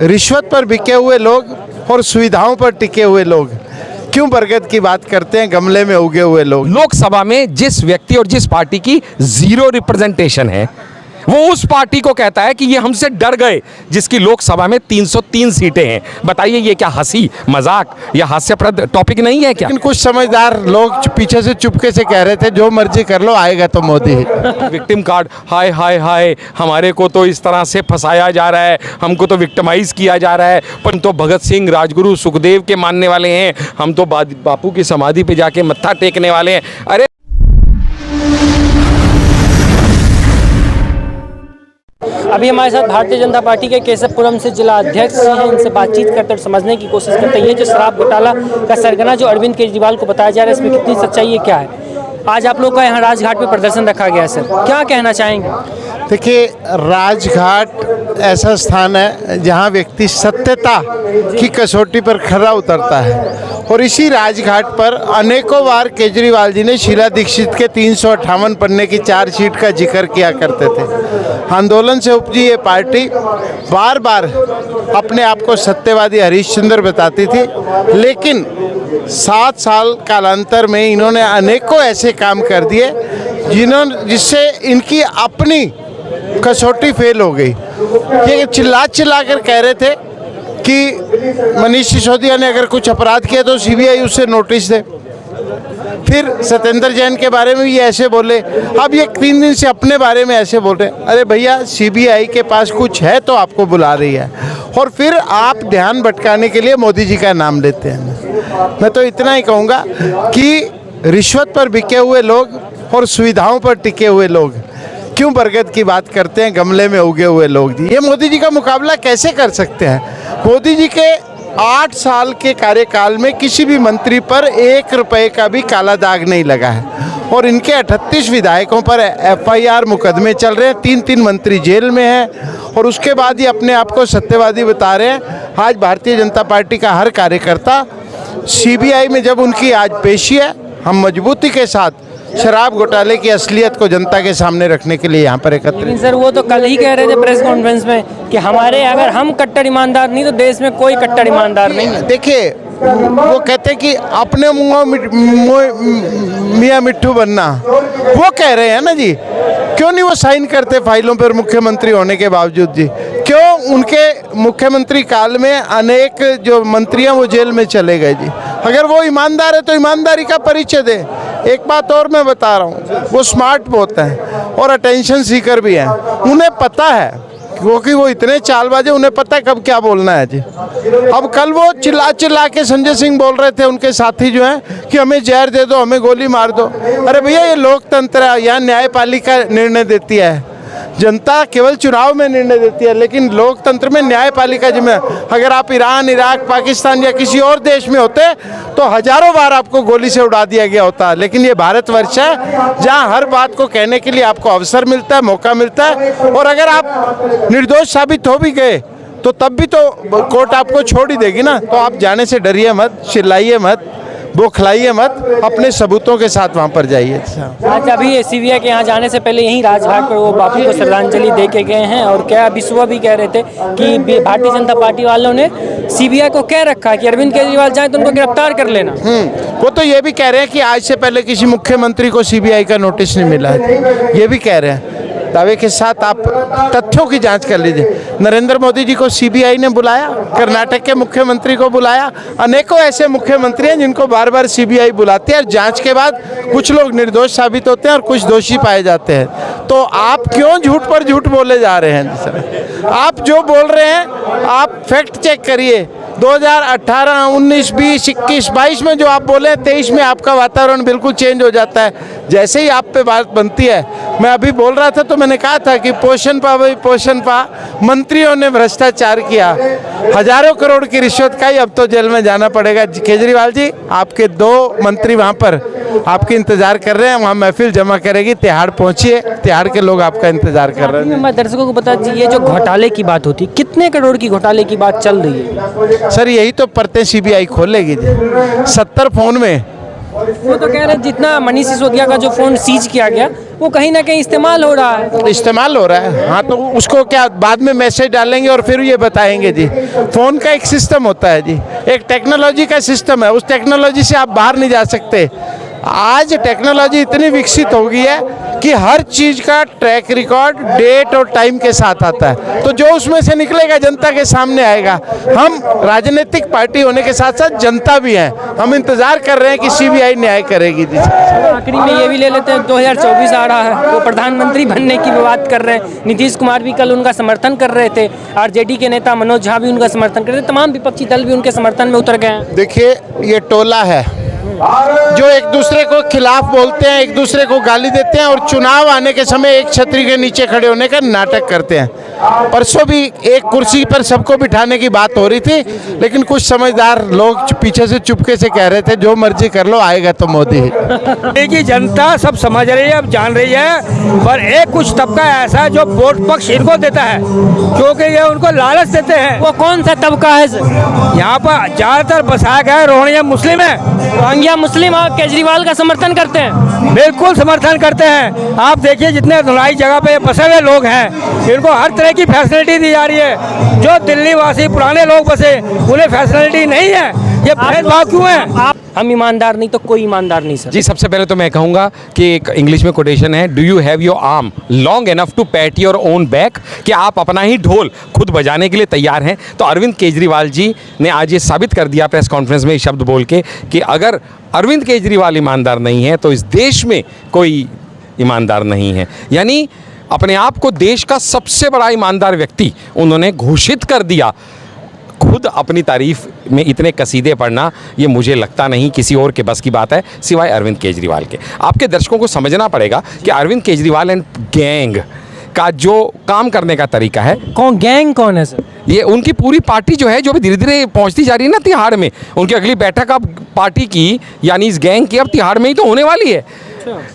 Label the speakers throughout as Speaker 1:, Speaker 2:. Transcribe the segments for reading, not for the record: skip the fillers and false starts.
Speaker 1: रिश्वत पर बिके हुए लोग और सुविधाओं पर टिके हुए लोग क्यों बरगद की बात करते हैं, गमले में उगे हुए लोग।
Speaker 2: लोकसभा में जिस व्यक्ति और जिस पार्टी की जीरो रिप्रेजेंटेशन है, वो उस पार्टी को कहता है कि ये हमसे डर गए, जिसकी लोकसभा में 303 सीटें हैं। बताइए, ये क्या हंसी मजाक या हास्यप्रद टॉपिक नहीं है क्या?
Speaker 1: लेकिन कुछ समझदार लोग पीछे से चुपके से कह रहे थे जो मर्जी कर लो, आएगा तो मोदी ही।
Speaker 2: विक्टिम कार्ड, हाय हाय हाय, हमारे को तो इस तरह से फंसाया जा रहा है, हमको तो विक्टिमाइज किया जा रहा है। पर तो भगत सिंह, राजगुरु, सुखदेव के मानने वाले हैं, हम तो बापू की समाधि पे जाके मत्था टेकने वाले हैं। अरे
Speaker 3: अभी हमारे साथ भारतीय जनता पार्टी के केशवपुरम से जिला अध्यक्ष हैं, इनसे बातचीत करते और समझने की कोशिश करते हैं ये जो शराब घोटाला का सरगना जो अरविंद केजरीवाल को बताया जा रहा है, इसमें कितनी सच्चाई है, क्या है। आज आप लोग का यहाँ राजघाट पे प्रदर्शन रखा गया है, सर क्या कहना चाहेंगे?
Speaker 1: देखिए, राजघाट ऐसा स्थान है जहाँ व्यक्ति सत्यता की कसौटी पर खरा उतरता है, और इसी राजघाट पर अनेकों बार केजरीवाल जी ने शीला दीक्षित के 358 पन्ने की चार्जशीट का जिक्र किया करते थे। आंदोलन से उपजी ये पार्टी बार बार अपने आप को सत्यवादी हरीशचंद्र बताती थी, लेकिन 7 साल कालांतर में इन्होंने अनेकों ऐसे काम कर दिए जिससे इनकी अपनी कसौटी फेल हो गई। ये चिल्ला कर कह रहे थे कि मनीष सिसोदिया ने अगर कुछ अपराध किया तो सीबीआई उससे नोटिस दे। फिर सत्येंद्र जैन के बारे में ये ऐसे बोले, अब ये 3 दिन से अपने बारे में ऐसे बोल रहे हैं। अरे भैया, सीबीआई के पास कुछ है तो आपको बुला रही है, और फिर आप ध्यान भटकाने के लिए मोदी जी का नाम लेते हैं। मैं तो इतना ही कहूँगा कि रिश्वत पर बिके हुए लोग और सुविधाओं पर टिके हुए लोग क्यों बरगद की बात करते हैं, गमले में उगे हुए लोग। ये मोदी जी का मुकाबला कैसे कर सकते हैं? मोदी जी के 8 साल के कार्यकाल में किसी भी मंत्री पर 1 रुपए का भी काला दाग नहीं लगा है, और इनके 38 विधायकों पर FIR मुकदमे चल रहे हैं, 3-3 मंत्री जेल में हैं, और उसके बाद ये अपने आप को सत्यवादी बता रहे हैं। आज भारतीय जनता पार्टी का हर कार्यकर्ता CBI में जब उनकी आज पेशी है, हम मजबूती के साथ शराब घोटाले की असलियत को जनता के सामने रखने के लिए यहाँ पर एकत्रित।
Speaker 3: लेकिन सर, वो तो कल ही कह रहे थे प्रेस कॉन्फ्रेंस में कि हमारे अगर हम कट्टर ईमानदार नहीं तो देश में कोई कट्टर ईमानदार नहीं है।
Speaker 1: देखिए, वो कहते हैं कि अपने मियाँ मिट्ठू बनना, वो कह रहे हैं ना जी। क्यों नहीं वो साइन करते फाइलों पर मुख्यमंत्री होने के बावजूद जी? क्यों उनके मुख्यमंत्री काल में अनेक जो मंत्री हैं वो जेल में चले गए जी? अगर वो ईमानदार है तो ईमानदारी का परिचय दे। एक बात और मैं बता रहा हूँ, वो स्मार्ट बहुत हैं और अटेंशन सीकर भी हैं। उन्हें पता है, क्योंकि वो इतने चालबाज हैं, उन्हें पता है कब क्या बोलना है जी। अब कल वो चिल्ला के संजय सिंह बोल रहे थे, उनके साथी जो हैं, कि हमें जहर दे दो, हमें गोली मार दो। अरे भैया, ये लोकतंत्र है, यहाँ न्यायपालिका निर्णय देती है, जनता केवल चुनाव में निर्णय देती है, लेकिन लोकतंत्र में न्यायपालिका जिम्मे। अगर आप ईरान, इराक, पाकिस्तान या किसी और देश में होते तो हजारों बार आपको गोली से उड़ा दिया गया होता, लेकिन ये भारतवर्ष है जहां हर बात को कहने के लिए आपको अवसर मिलता है, मौका मिलता है, और अगर आप निर्दोष साबित हो भी गए तो तब भी तो कोर्ट आपको छोड़ ही देगी ना। तो आप जाने से डरिए मत, चिल्लाइए मत, बौखलाइए मत, अपने सबूतों के साथ वहाँ पर जाइए।
Speaker 3: आज अभी CBI के यहाँ जाने से पहले यहीं राजघाट पर वो बापू को श्रद्धांजलि दे के गए हैं, और क्या अभी सुबह भी कह रहे थे कि भारतीय जनता पार्टी वालों ने CBI को कह रखा है कि अरविंद केजरीवाल जाए तो उनको गिरफ्तार कर लेना।
Speaker 1: वो तो ये भी कह रहे हैं कि आज से पहले किसी मुख्यमंत्री को CBI का नोटिस नहीं मिला है, ये भी कह रहे हैं। दावे के साथ आप तथ्यों की जांच कर लीजिए। नरेंद्र मोदी जी को CBI ने बुलाया, कर्नाटक के मुख्यमंत्री को बुलाया, अनेकों ऐसे मुख्यमंत्री हैं जिनको बार बार CBI बुलाती है, और जांच के बाद कुछ लोग निर्दोष साबित होते हैं और कुछ दोषी पाए जाते हैं। तो आप क्यों झूठ पर झूठ बोले जा रहे हैं सर? आप जो बोल रहे हैं आप फैक्ट चेक करिए। 2018, 19, 20, 21, 22 में जो आप बोले, 23 में आपका वातावरण बिल्कुल चेंज हो जाता है जैसे ही आप पे बात बनती है। मैं अभी बोल रहा था तो मैंने कहा था कि पोषण पा भाई पोषण पा, मंत्रियों ने भ्रष्टाचार किया, हजारों करोड़ की रिश्वत खाई, अब तो जेल में जाना पड़ेगा। केजरीवाल जी, आपके 2 मंत्री वहाँ पर आपके इंतजार कर रहे हैं, वहाँ महफिल जमा करेगी, तिहाड़ पहुँचिए, तिहाड़ के लोग आपका इंतजार कर रहे हैं।
Speaker 3: मैं दर्शकों को बता दीजिए, जो घोटाले की बात होती है, कितने करोड़ की घोटाले की बात चल रही है?
Speaker 1: सर, यही तो परतें CBI खोलेगी जी। 70 फोन में
Speaker 3: वो तो कह रहे हैं जितना मनीष सिसोदिया का जो फ़ोन सीज किया गया वो कहीं ना कहीं इस्तेमाल हो रहा है।
Speaker 1: इस्तेमाल हो रहा है, हाँ, तो उसको क्या बाद में मैसेज डालेंगे और फिर ये बताएंगे जी। फ़ोन का एक सिस्टम होता है जी, एक टेक्नोलॉजी का सिस्टम है, उस टेक्नोलॉजी से आप बाहर नहीं जा सकते। आज टेक्नोलॉजी इतनी विकसित हो गई है कि हर चीज़ का ट्रैक रिकॉर्ड डेट और टाइम के साथ आता है, तो जो उसमें से निकलेगा जनता के सामने आएगा। हम राजनीतिक पार्टी होने के साथ साथ जनता भी हैं, हम इंतज़ार कर रहे हैं कि सीबीआई न्याय करेगी।
Speaker 3: आखिरी में ये भी ले लेते हैं, 2024 आ रहा है, वो प्रधानमंत्री बनने की बात कर रहे हैं। नीतीश कुमार भी कल उनका समर्थन कर रहे थे, आरजेडी के नेता मनोज झा भी उनका समर्थन कर रहे थे, तमाम विपक्षी दल भी उनके समर्थन में उतर गए हैं।
Speaker 1: देखिए, ये टोला है जो एक दूसरे को खिलाफ बोलते हैं, एक दूसरे को गाली देते हैं और चुनाव आने के समय एक छतरी के नीचे खड़े होने का नाटक करते हैं। परसों भी एक कुर्सी पर सबको बिठाने की बात हो रही थी, लेकिन कुछ समझदार लोग पीछे से चुपके से कह रहे थे जो मर्जी कर लो, आएगा तो मोदी ही।
Speaker 4: देखिए, जनता सब समझ रही है, अब जान रही है, पर एक कुछ तबका ऐसा है जो वोट पक्ष इनको देता है, क्योंकि ये उनको लालच देते हैं।
Speaker 3: वो कौन सा तबका है सर?
Speaker 4: यहाँ पर ज़्यादातर बसाया गया रोहिंग्या मुस्लिम है।
Speaker 3: रोहिंग्या मुस्लिम आप केजरीवाल का समर्थन करते हैं?
Speaker 4: बिल्कुल समर्थन करते हैं। आप देखिए, जितने धुलाई जगह पे बसे हुए लोग हैं, इनको हर तरह की फैसिलिटी दी जा रही है। जो दिल्ली वासी पुराने लोग बसे, उन्हें फैसिलिटी नहीं है। ये भेदभाव क्यों है?
Speaker 3: हम ईमानदार नहीं तो कोई ईमानदार नहीं सर।
Speaker 2: जी, सबसे पहले तो मैं कहूँगा कि एक इंग्लिश में कोटेशन है, do you have your arm long enough to pat your own back, कि आप अपना ही ढोल खुद बजाने के लिए तैयार हैं। तो अरविंद केजरीवाल जी ने आज ये साबित कर दिया प्रेस कॉन्फ्रेंस में शब्द बोल के कि अगर अरविंद केजरीवाल ईमानदार नहीं है तो इस देश में कोई ईमानदार नहीं है। यानी अपने आप को देश का सबसे बड़ा ईमानदार व्यक्ति उन्होंने घोषित कर दिया। खुद अपनी तारीफ में इतने कसीदे पढ़ना, ये मुझे लगता नहीं किसी और के बस की बात है सिवाय अरविंद केजरीवाल के। आपके दर्शकों को समझना पड़ेगा कि अरविंद केजरीवाल एंड गैंग का जो काम करने का तरीका है।
Speaker 3: गैंग कौन है सर?
Speaker 2: ये उनकी पूरी पार्टी जो है, जो भी धीरे धीरे पहुंचती जा रही है ना तिहाड़ में, उनकी अगली बैठक अब पार्टी की यानी इस गैंग की अब तिहाड़ में ही तो होने वाली है।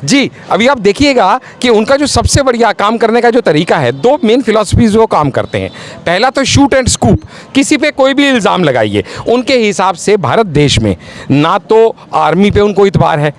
Speaker 2: जी, अभी आप देखिएगा कि उनका जो सबसे बढ़िया काम करने का जो तरीका है, दो मेन फिलॉसफीज वो काम करते हैं। पहला तो शूट एंड स्कूप, किसी पे कोई भी इल्ज़ाम लगाइए। उनके हिसाब से भारत देश में ना तो आर्मी पे उनको इतबार है,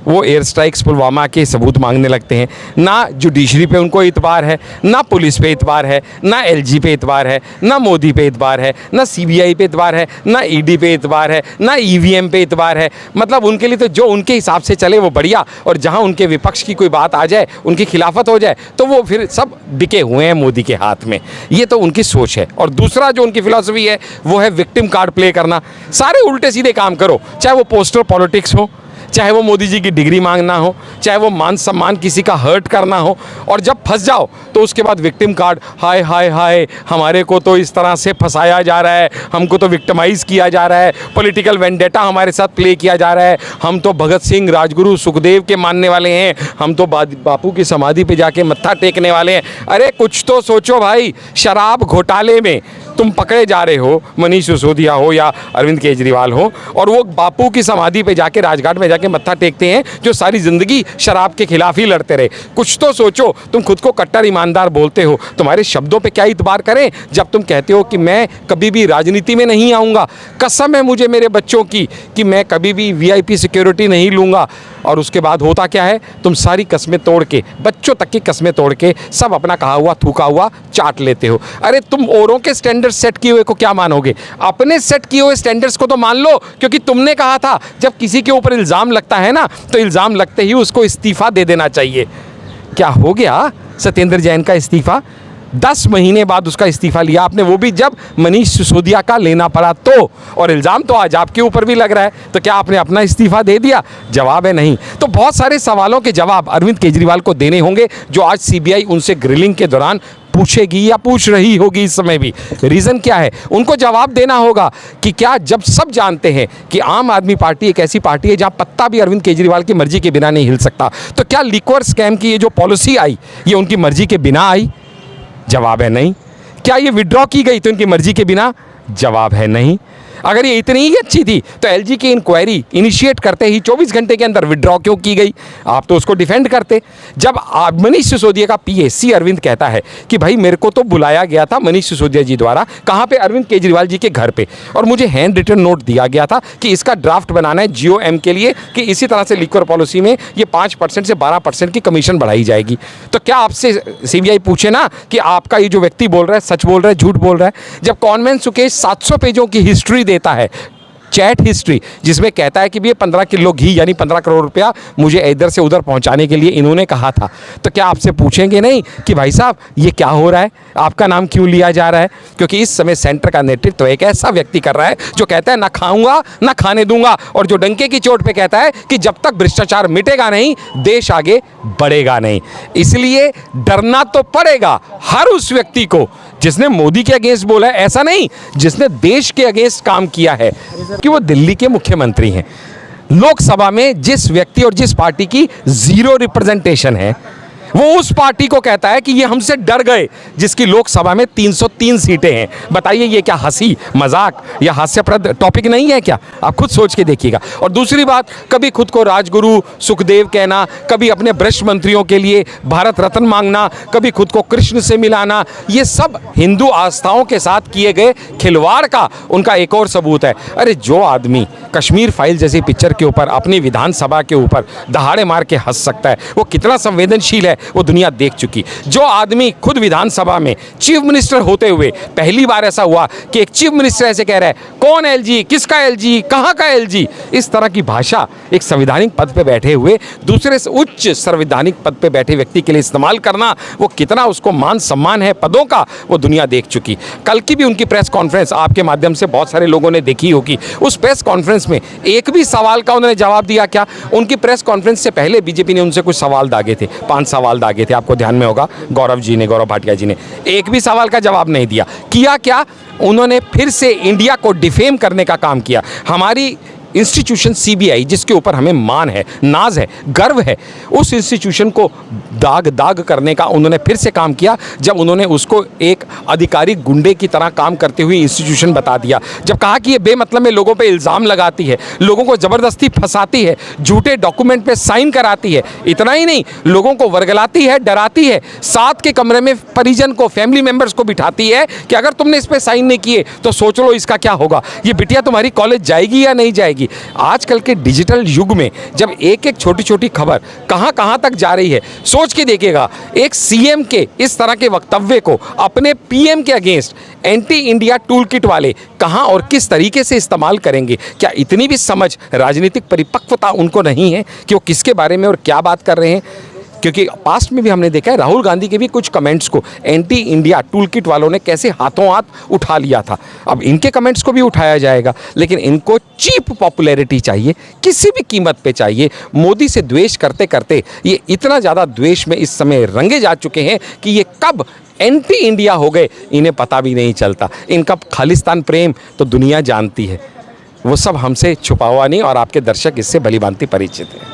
Speaker 2: वो एयर स्ट्राइक्स पुलवामा के सबूत मांगने लगते हैं, ना जुडिशरी पे उनको इतबार है, ना पुलिस पे इतबार है, ना एलजी पे इतबार है, ना मोदी पे इतबार है, ना सीबीआई पे इतबार है, ना ईडी पे इतबार है, ना ईवीएम पे इतबार है। मतलब उनके लिए तो जो उनके हिसाब से चले वो बढ़िया, और जहां उनके विपक्ष की कोई बात आ जाए, उनकी खिलाफत हो जाए, तो वो फिर सब बिके हुए हैं मोदी के हाथ में। ये तो उनकी सोच है। और दूसरा जो उनकी फिलॉसफी है वो है विक्टिम कार्ड प्ले करना। सारे उल्टे सीधे काम करो, चाहे वो पोस्टर पॉलिटिक्स हो, चाहे वो मोदी जी की डिग्री मांगना हो, चाहे वो मान सम्मान किसी का हर्ट करना हो, और जब फंस जाओ तो उसके बाद विक्टिम कार्ड, हाय हाय हाय, हमारे को तो इस तरह से फंसाया जा रहा है, हमको तो विक्टिमाइज़ किया जा रहा है, पॉलिटिकल वेंडेटा हमारे साथ प्ले किया जा रहा है, हम तो भगत सिंह, राजगुरु, सुखदेव के मानने वाले हैं, हम तो बापू की समाधि पे जाके मत्था टेकने वाले हैं। अरे कुछ तो सोचो भाई, शराब घोटाले में तुम पकड़े जा रहे हो, मनीष सिसोदिया हो या अरविंद केजरीवाल हो, और वो बापू की समाधि पे जाके राजघाट में जाके मत्था टेकते हैं जो सारी ज़िंदगी शराब के खिलाफ ही लड़ते रहे। कुछ तो सोचो, तुम खुद को कट्टर ईमानदार बोलते हो, तुम्हारे शब्दों पे क्या इतबार करें जब तुम कहते हो कि मैं कभी भी राजनीति में नहीं आऊँगा, कसम है मुझे मेरे बच्चों की कि मैं कभी भी वीआईपी सिक्योरिटी नहीं लूँगा। और उसके बाद होता क्या है, तुम सारी कस्में तोड़ के, बच्चों तक की कस्में तोड़ के सब अपना कहा हुआ थूका हुआ चाट लेते हो। अरे तुम औरों के स्टैंडर्ड सेट किए हुए को क्या मानोगे, अपने सेट किए हुए स्टैंडर्ड्स को तो मान लो, क्योंकि तुमने कहा था जब किसी के ऊपर इल्ज़ाम लगता है ना तो इल्ज़ाम लगते ही उसको इस्तीफ़ा दे देना चाहिए। क्या हो गया सत्येंद्र जैन का इस्तीफ़ा? 10 महीने बाद उसका इस्तीफा लिया आपने, वो भी जब मनीष सिसोदिया का लेना पड़ा तो, और इल्ज़ाम तो आज आपके ऊपर भी लग रहा है, तो क्या आपने अपना इस्तीफा दे दिया? जवाब है नहीं। तो बहुत सारे सवालों के जवाब अरविंद केजरीवाल को देने होंगे जो आज सीबीआई उनसे ग्रिलिंग के दौरान पूछेगी या पूछ रही होगी। इस समय भी रीज़न क्या है, उनको जवाब देना होगा कि क्या, जब सब जानते हैं कि आम आदमी पार्टी एक ऐसी पार्टी है जहां पत्ता भी अरविंद केजरीवाल की मर्जी के बिना नहीं हिल सकता, तो क्या लिक्वर स्कैम की ये जो पॉलिसी आई ये उनकी मर्जी के बिना आई? जवाब है नहीं। क्या ये विड्रॉ की गई तो इनकी मर्जी के बिना? जवाब है नहीं। अगर ये इतनी ही अच्छी थी तो एलजी की इंक्वायरी इनिशिएट करते ही 24 घंटे के अंदर विड्रॉ क्यों की गई? आप तो उसको डिफेंड करते। जब मनीष सिसोदिया का पीएसी अरविंद कहता है कि भाई मेरे को तो बुलाया गया था मनीष सिसोदिया जी द्वारा, कहाँ पे? अरविंद केजरीवाल जी के घर पे, और मुझे हैंड रिटन नोट दिया गया था कि इसका ड्राफ्ट बनाना है जीओएम के लिए कि इसी तरह से लिक्वर पॉलिसी में ये 5% से 12% की कमीशन बढ़ाई जाएगी। तो क्या आपसे सीबीआई पूछे ना कि आपका ये जो व्यक्ति बोल रहा है सच बोल रहा है झूठ बोल रहा है? जब कॉन्वेंट सुकेश 700 पेजों की हिस्ट्री देता है, चैट हिस्ट्री, जिसमें कहता है कि ये 15 किलो घी यानी 15 करोड़ रुपया मुझे इधर से उधर पहुंचाने के लिए इन्होंने कहा था, तो क्या आपसे पूछेंगे नहीं कि भाई साहब ये क्या हो रहा है, आपका नाम क्यों लिया जा रहा है? क्योंकि इस समय सेंटर का नेतृत्व एक ऐसा व्यक्ति कर रहा है जो कहता है ना खाऊंगा ना खाने दूंगा, और जो डंके की चोट पे कहता है कि जब तक भ्रष्टाचार मिटेगा नहीं देश आगे बढ़ेगा नहीं। इसलिए डरना तो पड़ेगा हर उस व्यक्ति को जिसने मोदी के अगेंस्ट बोला है, ऐसा नहीं जिसने देश के अगेंस्ट काम किया है, कि वो दिल्ली के मुख्यमंत्री हैं। लोकसभा में जिस व्यक्ति और जिस पार्टी की जीरो रिप्रेजेंटेशन है, वो उस पार्टी को कहता है कि ये हमसे डर गए जिसकी लोकसभा में 303 सीटें हैं। बताइए ये क्या हंसी मजाक या हास्यप्रद टॉपिक नहीं है क्या? आप खुद सोच के देखिएगा। और दूसरी बात, कभी खुद को राजगुरु सुखदेव कहना, कभी अपने भ्रष्ट मंत्रियों के लिए भारत रत्न मांगना, कभी खुद को कृष्ण से मिलाना, ये सब हिंदू आस्थाओं के साथ किए गए खिलवाड़ का उनका एक और सबूत है। अरे जो आदमी कश्मीर फाइल जैसी पिक्चर के ऊपर अपनी विधानसभा के ऊपर दहाड़े मार के हंस सकता है, वो कितना संवेदनशील है वो दुनिया देख चुकी। जो आदमी खुद विधानसभा में चीफ मिनिस्टर होते हुए पहली बार ऐसा हुआ कि एक चीफ मिनिस्टर ऐसे कह रहा है कौन एलजी, किसका एलजी, कहां का एलजी, इस तरह की भाषा एक संवैधानिक पद पे बैठे हुए दूसरे से उच्च संवैधानिक पद पे बैठे व्यक्ति के लिए इस्तेमाल करना, वो कितना उसको मान सम्मान है पदों का, वो दुनिया देख चुकी। कल की भी उनकी प्रेस कॉन्फ्रेंस आपके माध्यम से बहुत सारे लोगों ने देखी होगी। उस प्रेस कॉन्फ्रेंस में एक भी सवाल का उन्होंने जवाब दिया क्या? उनकी प्रेस कॉन्फ्रेंस से पहले बीजेपी ने उनसे कुछ सवाल दागे थे, 5 सवाल दागे थे, आपको ध्यान में होगा, गौरव भाटिया जी ने एक भी सवाल का जवाब नहीं दिया। किया क्या? उन्होंने फिर से इंडिया को डिफेम करने का काम किया। हमारी इंस्टीट्यूशन सीबीआई जिसके ऊपर हमें मान है, नाज है, गर्व है, उस इंस्टीट्यूशन को दाग करने का उन्होंने फिर से काम किया जब उन्होंने उसको एक अधिकारी गुंडे की तरह काम करते हुए इंस्टीट्यूशन बता दिया। जब कहा कि ये बेमतलब में लोगों पे इल्ज़ाम लगाती है, लोगों को ज़बरदस्ती फंसाती है, झूठे डॉक्यूमेंट पे साइन कराती है, इतना ही नहीं लोगों को वर्गलाती है, डराती है, साथ के कमरे में परिजन को, फैमिली मेम्बर्स को बिठाती है कि अगर तुमने इस पर साइन नहीं किए तो सोच लो इसका क्या होगा, ये बिटिया तुम्हारी कॉलेज जाएगी या नहीं जाएगी। आजकल के डिजिटल युग में जब एक एक छोटी छोटी खबर कहां कहां तक जा रही है, सोच के देखिएगा एक सीएम के इस तरह के वक्तव्य को अपने पीएम के against anti India tool kit वाले कहां और किस तरीके से इस्तेमाल करेंगे। क्या इतनी भी समझ, राजनीतिक परिपक्वता उनको नहीं है कि वो किसके बारे में और क्या बात कर रहे हैं? क्योंकि पास्ट में भी हमने देखा है राहुल गांधी के भी कुछ कमेंट्स को एंटी इंडिया टूल किट वालों ने कैसे हाथों हाथ उठा लिया था। अब इनके कमेंट्स को भी उठाया जाएगा, लेकिन इनको चीप पॉपुलैरिटी चाहिए, किसी भी कीमत पे चाहिए। मोदी से द्वेष करते करते ये इतना ज़्यादा द्वेष में इस समय रंगे जा चुके हैं कि ये कब एंटी इंडिया हो गए इन्हें पता भी नहीं चलता। इनका खालिस्तान प्रेम तो दुनिया जानती है, वो सब हमसे छुपा हुआ नहीं, और आपके दर्शक इससे भली भांति परिचित हैं।